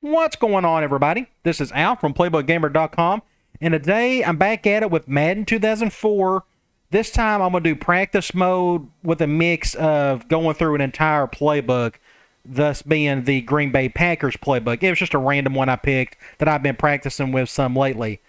What's going on, everybody? This is Al from PlaybookGamer.com, and today I'm back at it with Madden 2004. This time I'm going to do practice mode with a mix of going through an entire playbook, thus being the Green Bay Packers playbook. It was just a random one I picked that I've been practicing with some lately.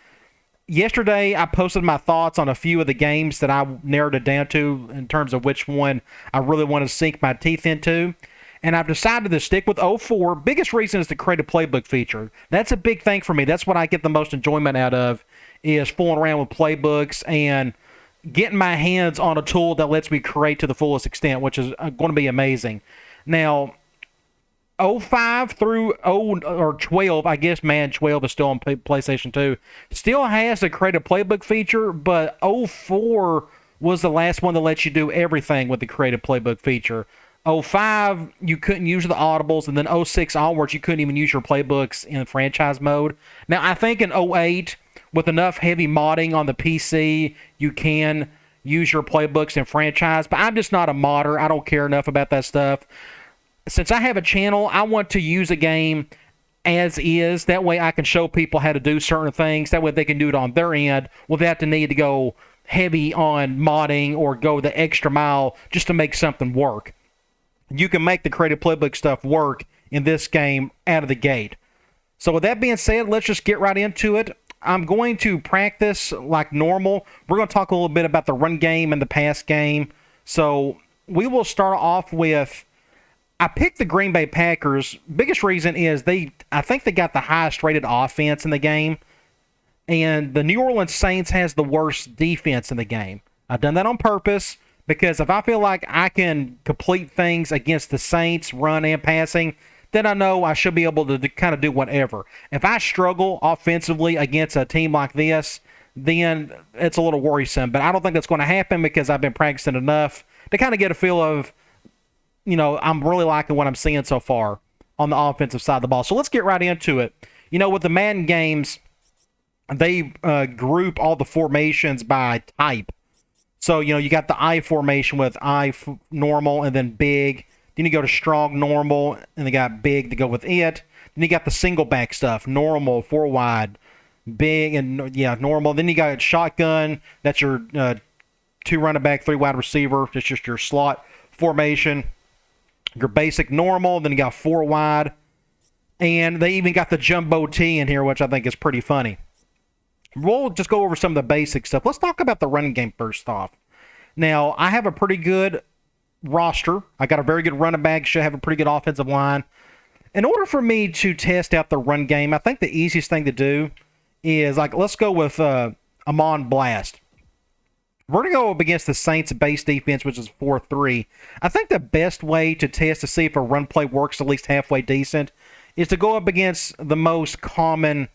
Yesterday, I posted my thoughts on a few of the games that I narrowed it down to in terms of which one I really want to sink my teeth into. And I've decided to stick with 04. Biggest reason is to create a playbook feature. That's a big thing for me. That's what I get the most enjoyment out of, is fooling around with playbooks and getting my hands on a tool that lets me create to the fullest extent, which is going to be amazing. Now, 05 through 12, I guess Madden 12 is still on PlayStation 2, still has the create a playbook feature, but 04 was the last one that lets you do everything with the creative playbook feature. 05, you couldn't use the audibles, and then 06 onwards, you couldn't even use your playbooks in franchise mode. Now, I think in 08, with enough heavy modding on the PC, you can use your playbooks in franchise, but I'm just not a modder. I don't care enough about that stuff. Since I have a channel, I want to use a game as is. That way I can show people how to do certain things. That way they can do it on their end without the need to go heavy on modding or go the extra mile just to make something work. You can make the creative playbook stuff work in this game out of the gate. So with that being said, let's just get right into it. I'm going to practice like normal. We're going to talk a little bit about the run game and the pass game. So we will start off with, I picked the Green Bay Packers. Biggest reason is I think they got the highest rated offense in the game. And the New Orleans Saints has the worst defense in the game. I've done that on purpose, because if I feel like I can complete things against the Saints, run and passing, then I know I should be able to kind of do whatever. If I struggle offensively against a team like this, then it's a little worrisome. But I don't think that's going to happen, because I've been practicing enough to kind of get a feel of, I'm really liking what I'm seeing so far on the offensive side of the ball. So let's get right into it. With the Madden games, they group all the formations by type. So, you got the I formation with normal and then big. Then you go to strong normal, and they got big to go with it. Then you got the single back stuff, normal, 4 wide, big, and normal. Then you got shotgun. That's your 2 running back, 3 wide receiver. It's just your slot formation. Your basic normal. Then you got 4 wide. And they even got the jumbo T in here, which I think is pretty funny. We'll just go over some of the basic stuff. Let's talk about the running game first off. Now, I have a pretty good roster. I got a very good running back. Should have a pretty good offensive line. In order for me to test out the run game, I think the easiest thing to do is, let's go with Amon Blast. We're going to go up against the Saints base defense, which is 4-3. I think the best way to test to see if a run play works at least halfway decent is to go up against the most common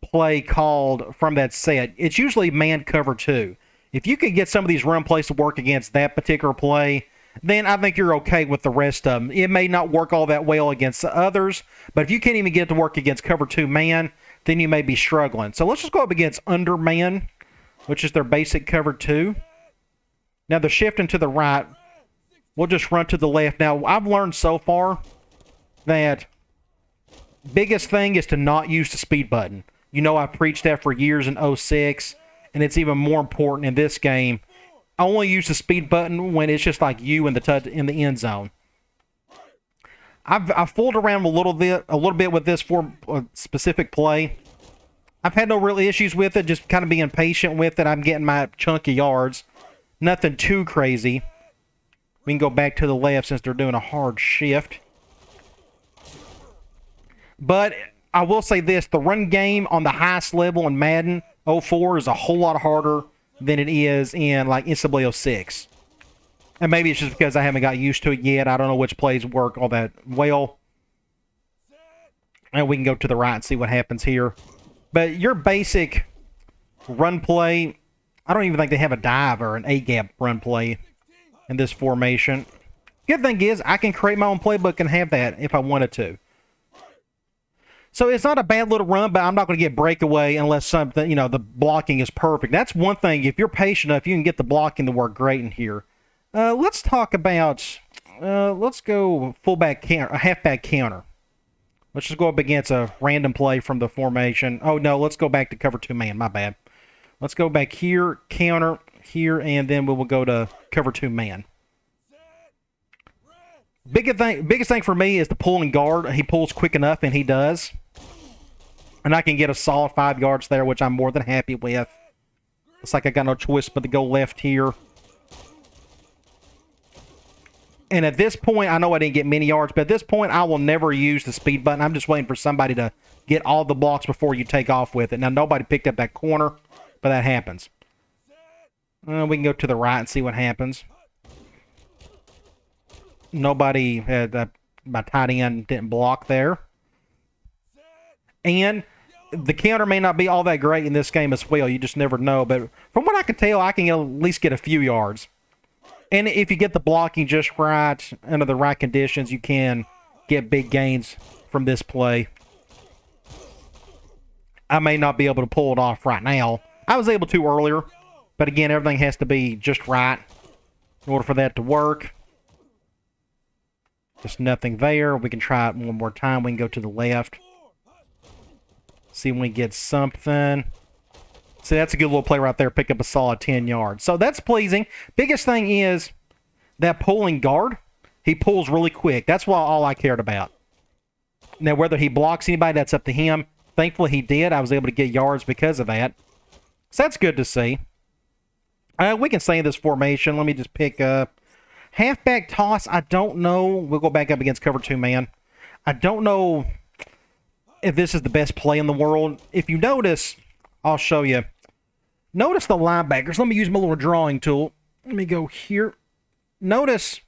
play called from that set. It's usually man cover 2. If you can get some of these run plays to work against that particular play, then I think you're okay with the rest of them. It may not work all that well against the others, but if you can't even get it to work against cover 2 man, then you may be struggling. So let's just go up against under man, which is their basic cover 2. Now they're shifting to the right. We'll just run to the left. Now, I've learned so far that biggest thing is to not use the speed button. I've preached that for years in 06, and it's even more important in this game. I only use the speed button when it's just like you in the end zone. I've fooled around a little bit with this for a specific play. I've had no real issues with it, just kind of being patient with it. I'm getting my chunky yards. Nothing too crazy. We can go back to the left since they're doing a hard shift. But I will say this, the run game on the highest level in Madden 04 is a whole lot harder than it is in NCAA 06. And maybe it's just because I haven't got used to it yet. I don't know which plays work all that well. And we can go to the right and see what happens here. But your basic run play, I don't even think they have a dive or an A-gap run play in this formation. Good thing is I can create my own playbook and have that if I wanted to. So it's not a bad little run, but I'm not going to get breakaway unless something, the blocking is perfect. That's one thing. If you're patient enough, you can get the blocking to work great in here. Let's talk about, let's go halfback counter. Let's just go up against a random play from the formation. Oh, no, let's go back to cover 2 man. My bad. Let's go back here, counter here, and then we will go to cover 2 man. Biggest thing for me is the pulling guard. He pulls quick enough, and he does. And I can get a solid 5 yards there, which I'm more than happy with. Looks like I got no choice but to go left here. And at this point, I know I didn't get many yards, but at this point, I will never use the speed button. I'm just waiting for somebody to get all the blocks before you take off with it. Now, nobody picked up that corner, but that happens. We can go to the right and see what happens. Nobody had my tight end didn't block there. And the counter may not be all that great in this game as well. You just never know. But from what I can tell, I can at least get a few yards. And if you get the blocking just right, under the right conditions, you can get big gains from this play. I may not be able to pull it off right now. I was able to earlier. But again, everything has to be just right in order for that to work. Just nothing there. We can try it one more time. We can go to the left. See when we get something. See, that's a good little play right there. Pick up a solid 10 yards. So that's pleasing. Biggest thing is that pulling guard. He pulls really quick. That's all I cared about. Now, whether he blocks anybody, that's up to him. Thankfully, he did. I was able to get yards because of that. So that's good to see. We can stay in this formation. Let me just pick up halfback toss. I don't know. We'll go back up against cover 2 man. I don't know if this is the best play in the world. If you notice, I'll show you. Notice the linebackers. Let me use my little drawing tool. Let me go here. Notice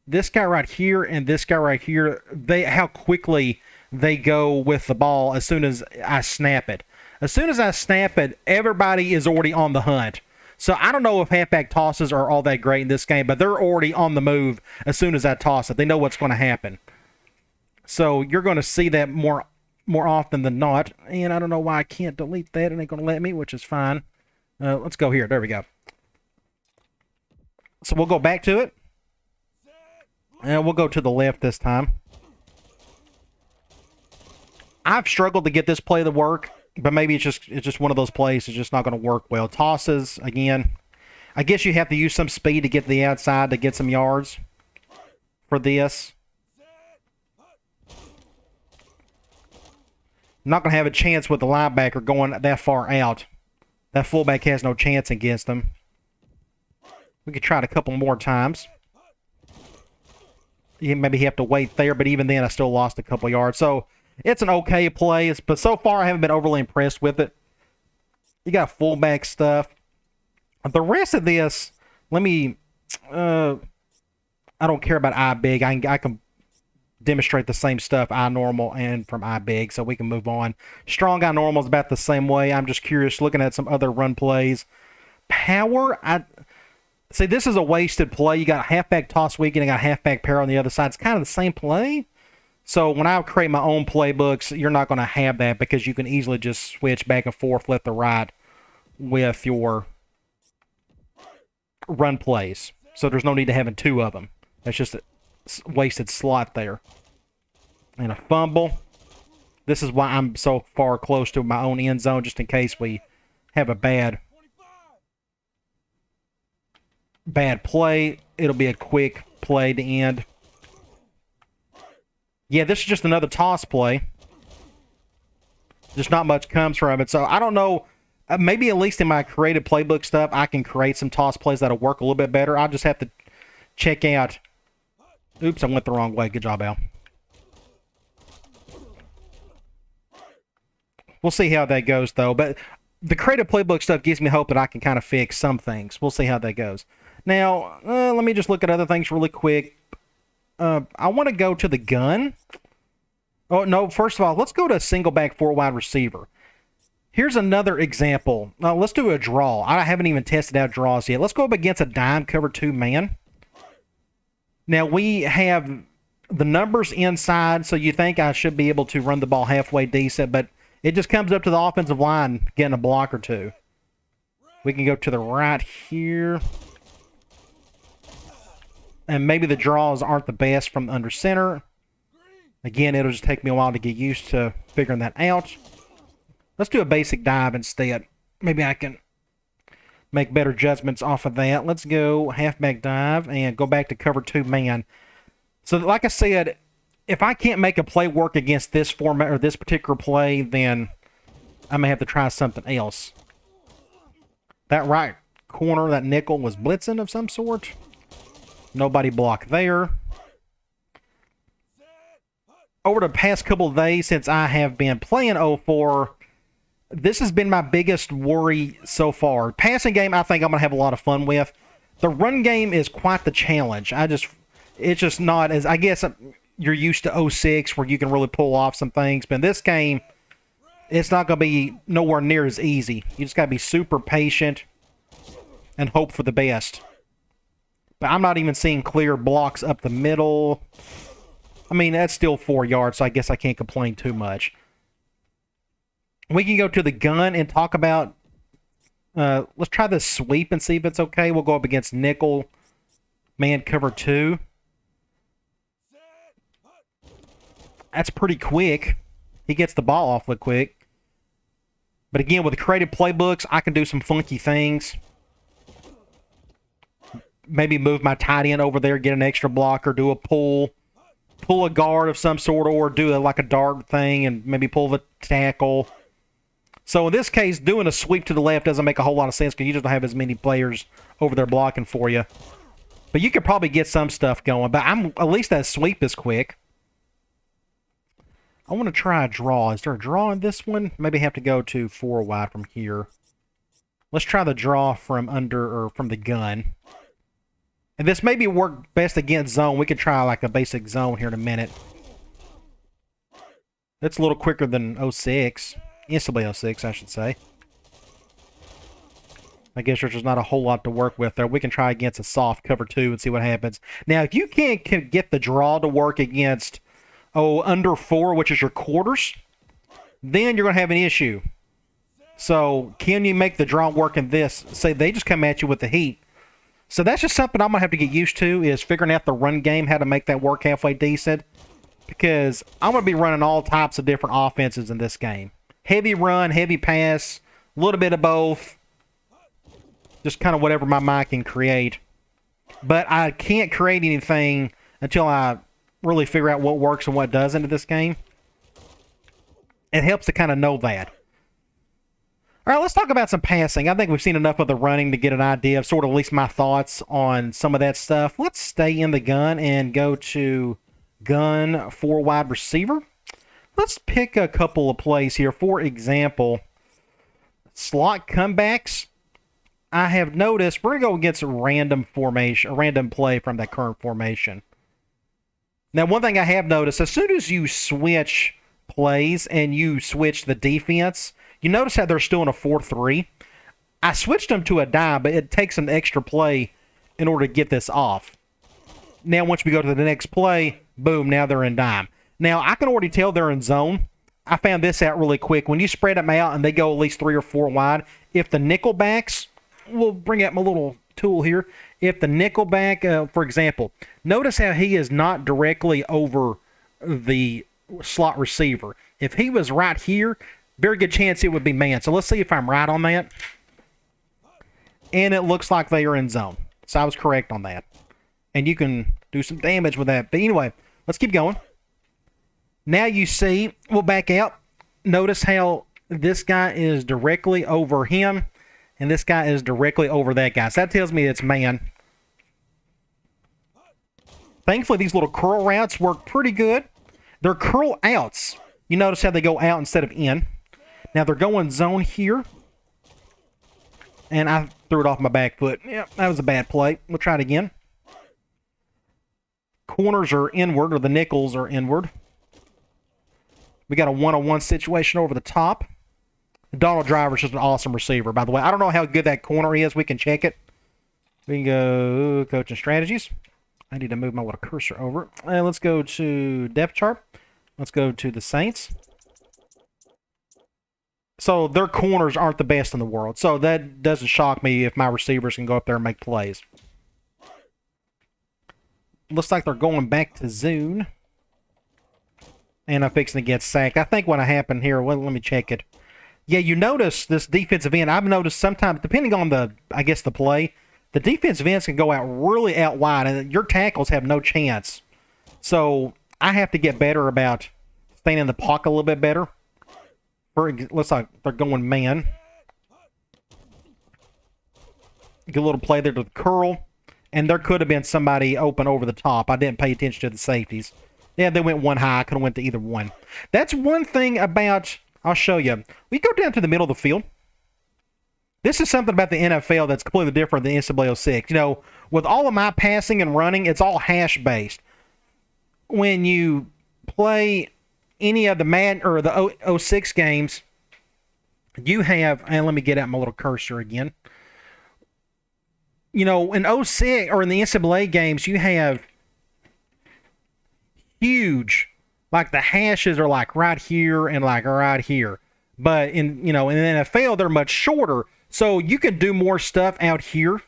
this guy right here and this guy right here, how quickly they go with the ball as soon as I snap it. As soon as I snap it, everybody is already on the hunt. So I don't know if halfback tosses are all that great in this game, but they're already on the move as soon as I toss it. They know what's going to happen. So you're going to see that more often than not. And I don't know why I can't delete that. It ain't going to let me, which is fine. Let's go here. There we go. So we'll go back to it. And we'll go to the left this time. I've struggled to get this play to work, but maybe it's just one of those plays that's just not going to work well. Tosses, again, I guess you have to use some speed to get to the outside to get some yards for this. Not going to have a chance with the linebacker going that far out. That fullback has no chance against them. We could try it a couple more times. You maybe have to wait there, but even then I still lost a couple yards. So it's an okay play, but so far I haven't been overly impressed with it. You got fullback stuff. The rest of this, let me... I don't care about eye big. I can demonstrate the same stuff, eye normal and from eye big, so we can move on. Strong eye normal is about the same way. I'm just curious, looking at some other run plays. Power, see, this is a wasted play. You got halfback toss weak and you got halfback power on the other side. It's kind of the same play. So when I create my own playbooks, you're not going to have that because you can easily just switch back and forth, left to right with your run plays. So there's no need to having two of them. That's just a wasted slot there. And a fumble. This is why I'm so far close to my own end zone, just in case we have a bad play. It'll be a quick play to end. Yeah, this is just another toss play. Just not much comes from it. So I don't know. Maybe at least in my creative playbook stuff, I can create some toss plays that'll work a little bit better. I'll just have to check out. Oops, I went the wrong way. Good job, Al. We'll see how that goes, though. But the creative playbook stuff gives me hope that I can kind of fix some things. We'll see how that goes. Now, let me just look at other things really quick. I want to go to the gun. Oh, no, first of all, let's go to a single back 4 wide receiver. Here's another example. Let's do a draw. I haven't even tested out draws yet. Let's go up against a dime cover 2 man. Now, we have the numbers inside, so you think I should be able to run the ball halfway decent, but it just comes up to the offensive line getting a block or two. We can go to the right here. And maybe the draws aren't the best from under center. Again, it'll just take me a while to get used to figuring that out. Let's do a basic dive instead. Maybe I can make better judgments off of that. Let's go halfback dive and go back to cover 2 man. So like I said, if I can't make a play work against this format or this particular play, then I may have to try something else. That right corner, that nickel was blitzing of some sort. Nobody blocked there. Over the past couple of days since I have been playing 04, this has been my biggest worry so far. Passing game, I think I'm going to have a lot of fun with. The run game is quite the challenge. It's just not as, I guess you're used to 06 where you can really pull off some things. But in this game, it's not going to be nowhere near as easy. You just got to be super patient and hope for the best. But I'm not even seeing clear blocks up the middle. I mean, that's still 4 yards, so I guess I can't complain too much. We can go to the gun and talk about... let's try this sweep and see if it's okay. We'll go up against nickel, man cover 2. That's pretty quick. He gets the ball awfully quick. But again, with the creative playbooks, I can do some funky things. Maybe move my tight end over there, get an extra block, or do a pull a guard of some sort, or do like a dart thing and maybe pull the tackle. So in this case, doing a sweep to the left doesn't make a whole lot of sense because you just don't have as many players over there blocking for you. But you could probably get some stuff going. But at least that sweep is quick. I want to try a draw. Is there a draw in this one? Maybe have to go to 4 wide from here. Let's try the draw from under or from the gun. And this maybe work best against zone. We could try like a basic zone here in a minute. It's a little quicker than 06. Instantly 06, I should say. I guess there's just not a whole lot to work with there. We can try against a soft cover 2 and see what happens. Now, if you can't get the draw to work against, under 4, which is your quarters, then you're going to have an issue. So, can you make the draw work in this? Say they just come at you with the heat. So that's just something I'm going to have to get used to, is figuring out the run game, how to make that work halfway decent. Because I'm going to be running all types of different offenses in this game. Heavy run, heavy pass, a little bit of both. Just kind of whatever my mind can create. But I can't create anything until I really figure out what works and what doesn't in this game. It helps to kind of know that. All right, let's talk about some passing. I think we've seen enough of the running to get an idea of sort of at least my thoughts on some of that stuff. Let's stay in the gun and go to gun 4 wide receiver. Let's pick a couple of plays here. For example, slot comebacks. I have noticed we're going to go against a random formation, a random play from that current formation. Now, one thing I have noticed, as soon as you switch plays and you switch the defense, you notice how they're still in a 4-3. I switched them to a dime, but it takes an extra play in order to get this off. Now, once we go to the next play, boom, now they're in dime. Now, I can already tell they're in zone. I found this out really quick. When you spread them out and they go at least 3 or 4 wide, if the nickel backs, we'll bring out my little tool here. If the nickel back, for example, notice how he is not directly over the slot receiver. If he was right here, very good chance it would be man. So let's see if I'm right on that. And it looks like they are in zone. So I was correct on that. And you can do some damage with that. But anyway, let's keep going. Now you see, we'll back out. Notice how this guy is directly over him. And this guy is directly over that guy. So that tells me it's man. Thankfully, these little curl routes work pretty good. They're curl outs. You notice how they go out instead of in. Now they're going zone here. And I threw it off my back foot. Yeah, that was a bad play. We'll try it again. Corners are inward, or the nickels are inward. We got a one-on-one situation over the top. Donald Driver's just an awesome receiver, by the way. I don't know how good that corner is. We can check it. We can go coaching strategies. I need to move my little cursor over. And let's go to depth chart. Let's go to the Saints. So their corners aren't the best in the world. So that doesn't shock me if my receivers can go up there and make plays. Looks like they're going back to zone. And I'm fixing to get sacked. I think what happened here, well, let me check it. Yeah, you notice this defensive end. I've noticed sometimes, depending on I guess the play, the defensive ends can go out really out wide, and your tackles have no chance. So I have to get better about staying in the pocket a little bit better. Looks like they're going man. Good little play there to the curl. And there could have been somebody open over the top. I didn't pay attention to the safeties. Yeah, they went one high. I could have went to either one. That's one thing about... I'll show you. We go down to the middle of the field. This is something about the NFL that's completely different than NCAA 06. You know, with all of my passing and running, it's all hash-based. When you play any of the Madden or the 06 games, you have... And let me get out my little cursor again. You know, in 06 or in the NCAA games, you have huge, like the hashes are like right here and like right here. But in the NFL, they're much shorter, so you can do more stuff out here,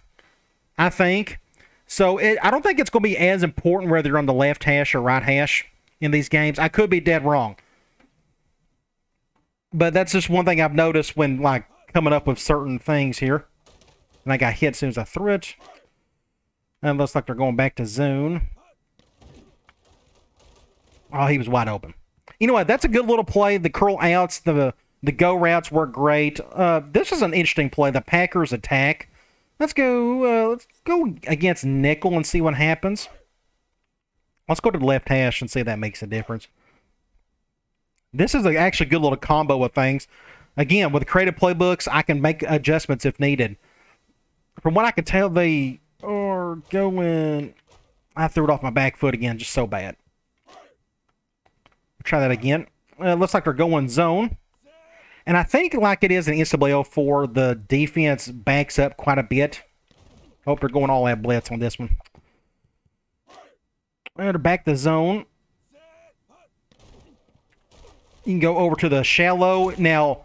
I think. So I don't think it's going to be as important whether you're on the left hash or right hash in these games. I could be dead wrong, but that's just one thing I've noticed when like coming up with certain things here. And I got hit as soon as I threw it. And it looks like they're going back to zone. Oh, he was wide open. You know what? That's a good little play. The curl outs, the go routes work great. This is an interesting play. The Packers attack. Let's go against nickel and see what happens. Let's go to the left hash and see if that makes a difference. This is actually a good little combo of things. Again, with the creative playbooks, I can make adjustments if needed. From what I can tell, they are going... I threw it off my back foot again, just so bad. Try that again. Looks like they're going zone. And I think like it is in NCAA 04, the defense backs up quite a bit. Hope they're going all out blitz on this one. They're back the zone. You can go over to the shallow. Now...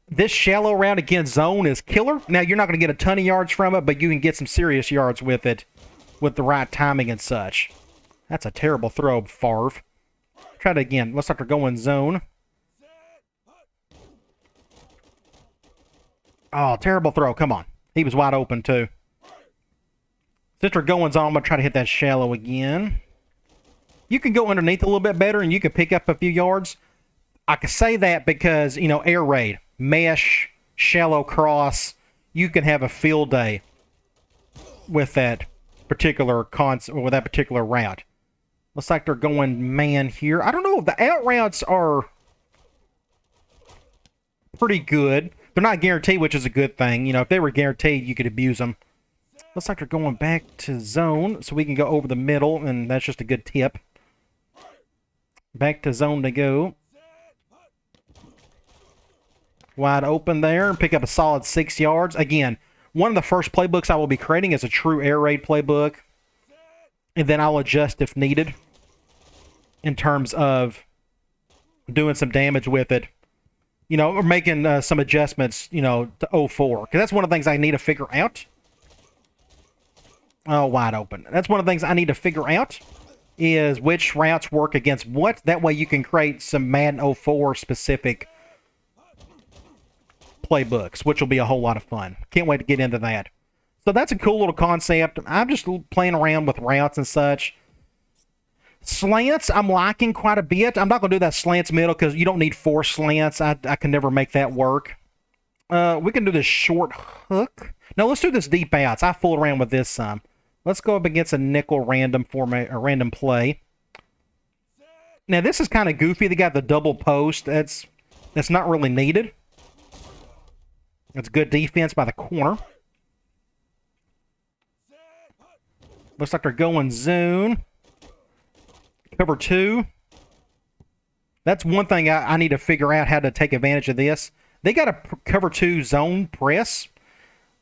This shallow route against zone is killer. Now, you're not going to get a ton of yards from it, but you can get some serious yards with it with the right timing and such. That's a terrible throw, Favre. Try it again. Looks like they're going zone. Oh, terrible throw. Come on. He was wide open, too. Since they're going zone, I'm going to try to hit that shallow again. You can go underneath a little bit better, and you can pick up a few yards. I can say that because, air raid. Mesh, shallow cross, you can have a field day with that particular with that particular route. Looks like they're going man here. I don't know. The out routes are pretty good. They're not guaranteed, which is a good thing. If they were guaranteed, you could abuse them. Looks like they're going back to zone, so we can go over the middle, and that's just a good tip. Back to zone to go. Wide open there. Pick up a solid 6 yards. Again, one of the first playbooks I will be creating is a true air raid playbook. And then I'll adjust if needed in terms of doing some damage with it. Or making some adjustments, to 04. Because that's one of the things I need to figure out. Oh, wide open. That's one of the things I need to figure out is which routes work against what. That way you can create some Madden 04 specific playbooks, which will be a whole lot of fun. Can't wait to get into that. So that's a cool little concept. I'm just playing around with routes and such. Slants, I'm liking quite a bit. I'm not going to do that slants middle because you don't need 4 slants. I can never make that work. We can do this short hook. No, let's do this deep outs. I fool around with this some. Let's go up against a nickel random play. Now, this is kind of goofy. They got the double post. That's not really needed. It's good defense by the corner. Looks like they're going zone. Cover 2. That's one thing I need to figure out how to take advantage of this. They got a cover 2 zone press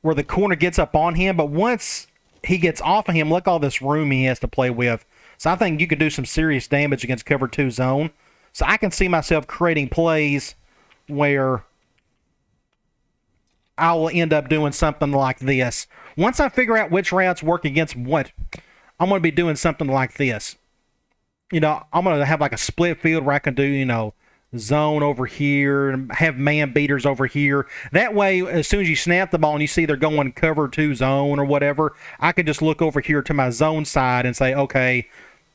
where the corner gets up on him, but once he gets off of him, look all this room he has to play with. So I think you could do some serious damage against cover 2 zone. So I can see myself creating plays where I will end up doing something like this. Once I figure out which routes work against what, I'm going to be doing something like this. I'm going to have like a split field where I can do, zone over here and have man beaters over here. That way, as soon as you snap the ball and you see they're going cover 2 zone or whatever, I can just look over here to my zone side and say, okay,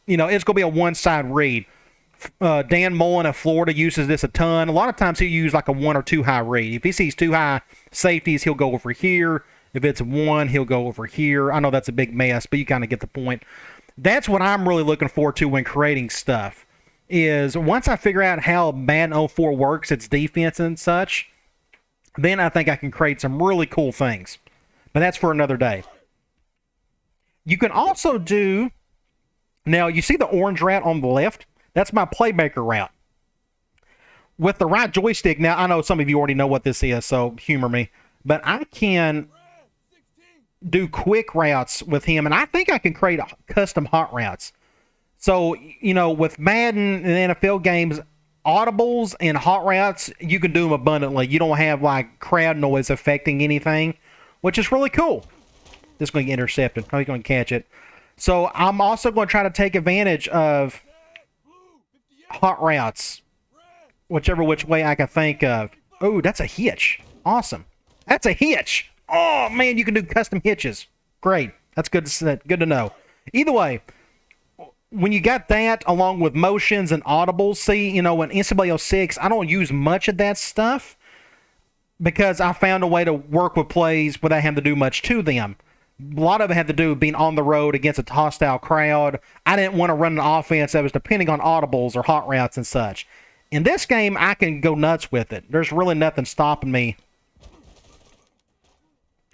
it's going to be a one-side read. Dan Mullen of Florida uses this a ton. A lot of times he'll use like a 1 or 2 high read. If he sees 2 high safeties, he'll go over here. If it's 1, he'll go over here. I know that's a big mess, but you kind of get the point. That's what I'm really looking forward to when creating stuff, is once I figure out how Madden 04 works, its defense and such, then I think I can create some really cool things. But that's for another day. You can also do, now you see the orange route on the left? That's my playmaker route. With the right joystick, now I know some of you already know what this is, so humor me, but I can do quick routes with him, and I think I can create custom hot routes. So, with Madden and NFL games, audibles and hot routes, you can do them abundantly. You don't have, like, crowd noise affecting anything, which is really cool. This is going to get intercepted. How are you going to catch it? So, I'm also going to try to take advantage of hot routes, whichever which way I can think of. Oh, that's a hitch. Awesome. That's a hitch. Oh, man, you can do custom hitches. Great. That's good to know. Either way, when you got that along with motions and audibles, see, in NCAA 06, I don't use much of that stuff because I found a way to work with plays without having to do much to them. A lot of it had to do with being on the road against a hostile crowd. I didn't want to run an offense that was depending on audibles or hot routes and such. In this game, I can go nuts with it. There's really nothing stopping me.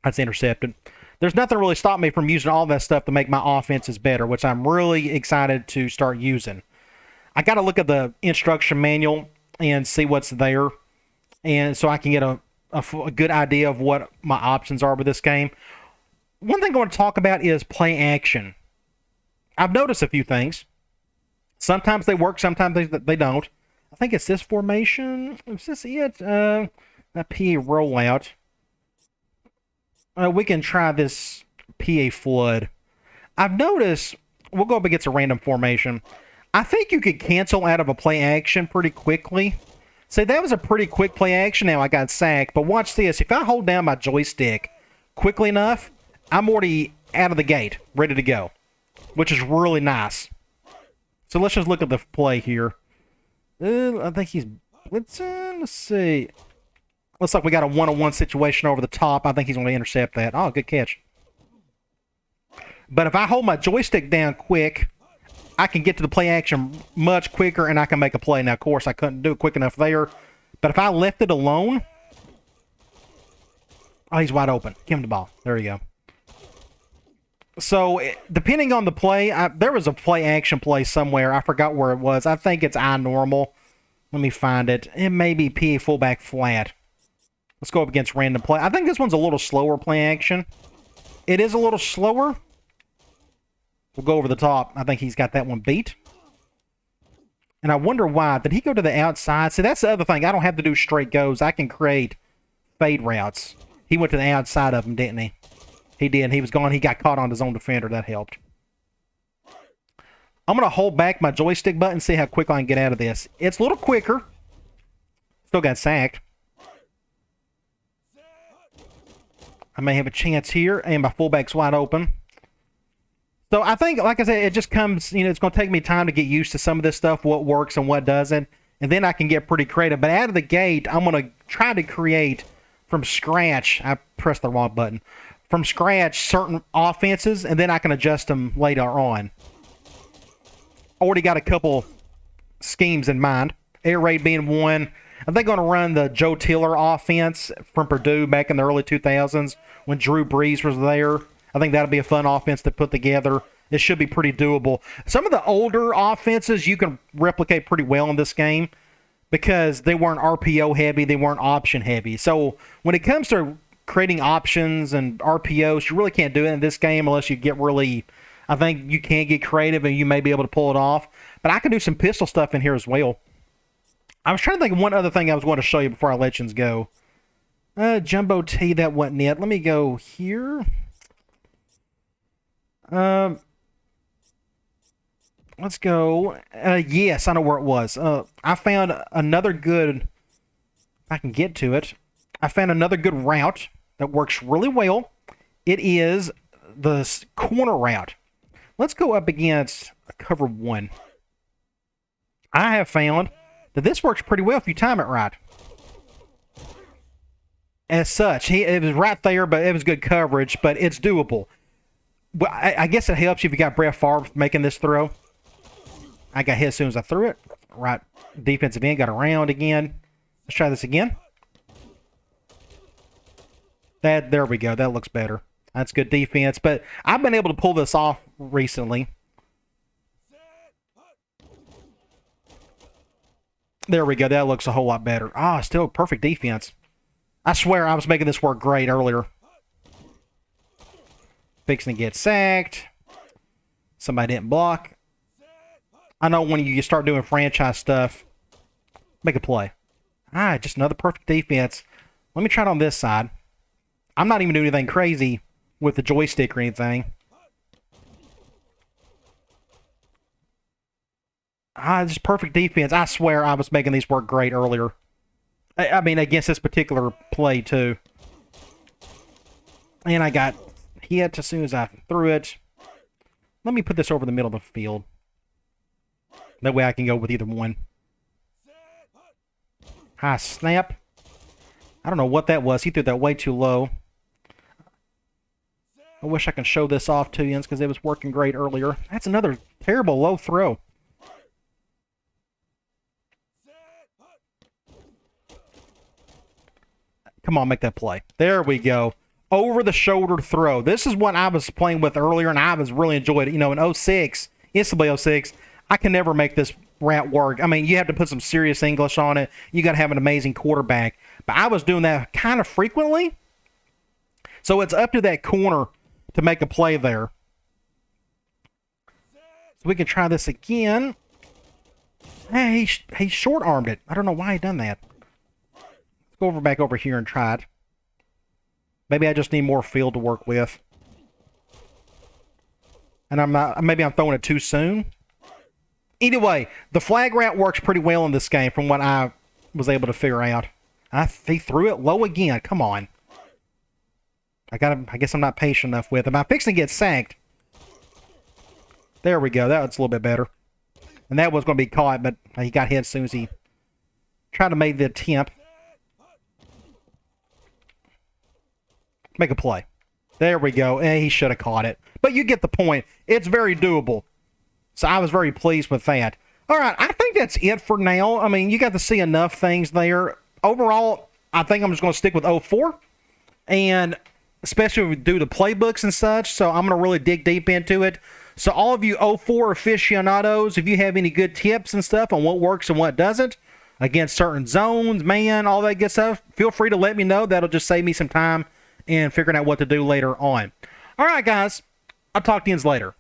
That's intercepted. There's nothing really stopping me from using all that stuff to make my offenses better, which I'm really excited to start using. I got to look at the instruction manual and see what's there, and so I can get a good idea of what my options are with this game. One thing I want to talk about is play action. I've noticed a few things. Sometimes they work, sometimes they don't. I think it's this formation. Is this it? That PA rollout. We can try this PA flood. I've noticed, we'll go up against a random formation. I think you could cancel out of a play action pretty quickly. See, that was a pretty quick play action. Now I got sacked. But watch this. If I hold down my joystick quickly enough, I'm already out of the gate, ready to go, which is really nice. So let's just look at the play here. I think he's blitzing. Let's see. Looks like we got a one-on-one situation over the top. I think he's going to intercept that. Oh, good catch. But if I hold my joystick down quick, I can get to the play action much quicker, and I can make a play. Now, of course, I couldn't do it quick enough there. But if I left it alone... Oh, he's wide open. Give him the ball. There you go. So, depending on the play, there was a play action play somewhere. I forgot where it was. I think it's I normal. Let me find it. It may be PA fullback flat. Let's go up against random play. I think this one's a little slower play action. It is a little slower. We'll go over the top. I think he's got that one beat. And I wonder why. Did he go to the outside? See, that's the other thing. I don't have to do straight goes. I can create fade routes. He went to the outside of him, didn't he? He did. He was gone. He got caught on his own defender. That helped. I'm going to hold back my joystick button and see how quick I can get out of this. It's a little quicker. Still got sacked. I may have a chance here, and my fullback's wide open. So I think, like I said, it just comes, it's going to take me time to get used to some of this stuff, what works and what doesn't, and then I can get pretty creative. But out of the gate, I'm going to try to create from scratch. I pressed the wrong button. From scratch, certain offenses, and then I can adjust them later on. Already got a couple schemes in mind. Air raid being one. I think I'm going to run the Joe Tiller offense from Purdue back in the early 2000s when Drew Brees was there. I think that'll be a fun offense to put together. It should be pretty doable. Some of the older offenses you can replicate pretty well in this game because they weren't RPO heavy, they weren't option heavy. So when it comes to creating options and RPOs, you really can't do it in this game unless you get really... I think you can get creative and you may be able to pull it off. But I can do some pistol stuff in here as well. I was trying to think of one other thing I was going to show you before I let you go. Jumbo T, that wasn't it. Let me go here. Let's Let's go. Yes, I know where it was. I found another good, if I can get to it, I found another good route that works really well. It is the corner route. Let's go up against cover 1. I have found that this works pretty well if you time it right. As such, it was right there, but it was good coverage, but it's doable. Well, I guess it helps if you got Brett Favre making this throw. I got hit as soon as I threw it. Right defensive end got around again. Let's try this again. There we go. That looks better. That's good defense, but I've been able to pull this off recently. There we go. That looks a whole lot better. Ah, still perfect defense. I swear I was making this work great earlier. Fixing to get sacked. Somebody didn't block. I know when you start doing franchise stuff, make a play. Ah, just another perfect defense. Let me try it on this side. I'm not even doing anything crazy with the joystick or anything. Ah, just perfect defense. I swear I was making these work great earlier. I mean, against this particular play, too. And I got hit as soon as I threw it. Let me put this over the middle of the field. That way I can go with either one. High snap. I don't know what that was. He threw that way too low. I wish I could show this off to you because it was working great earlier. That's another terrible low throw. Come on, make that play. There we go. Over-the-shoulder throw. This is what I was playing with earlier, and I was really enjoyed it. You know, in 06, instantly 06, I can never make this route work. I mean, you have to put some serious English on it. You got to have an amazing quarterback. But I was doing that kind of frequently. So it's up to that corner to make a play there. So we can try this again. Hey, he short-armed it. I don't know why he done that. Let's go back over here and try it. Maybe I just need more field to work with. And maybe I'm throwing it too soon. Either way, the flag route works pretty well in this game from what I was able to figure out. He threw it low again. Come on. I guess I'm not patient enough with him. I'm fixing to get sacked. There we go. That's a little bit better. And that was going to be caught, but he got hit as soon as he tried to make the attempt. Make a play. There we go. He should have caught it. But you get the point. It's very doable. So I was very pleased with that. All right, I think that's it for now. I mean, you got to see enough things there. Overall, I think I'm just going to stick with 04. And especially due to playbooks and such. So I'm going to really dig deep into it. So all of you 04 aficionados, if you have any good tips and stuff on what works and what doesn't against certain zones, man, all that good stuff, feel free to let me know. That'll just save me some time in figuring out what to do later on. All right, guys. I'll talk to you later.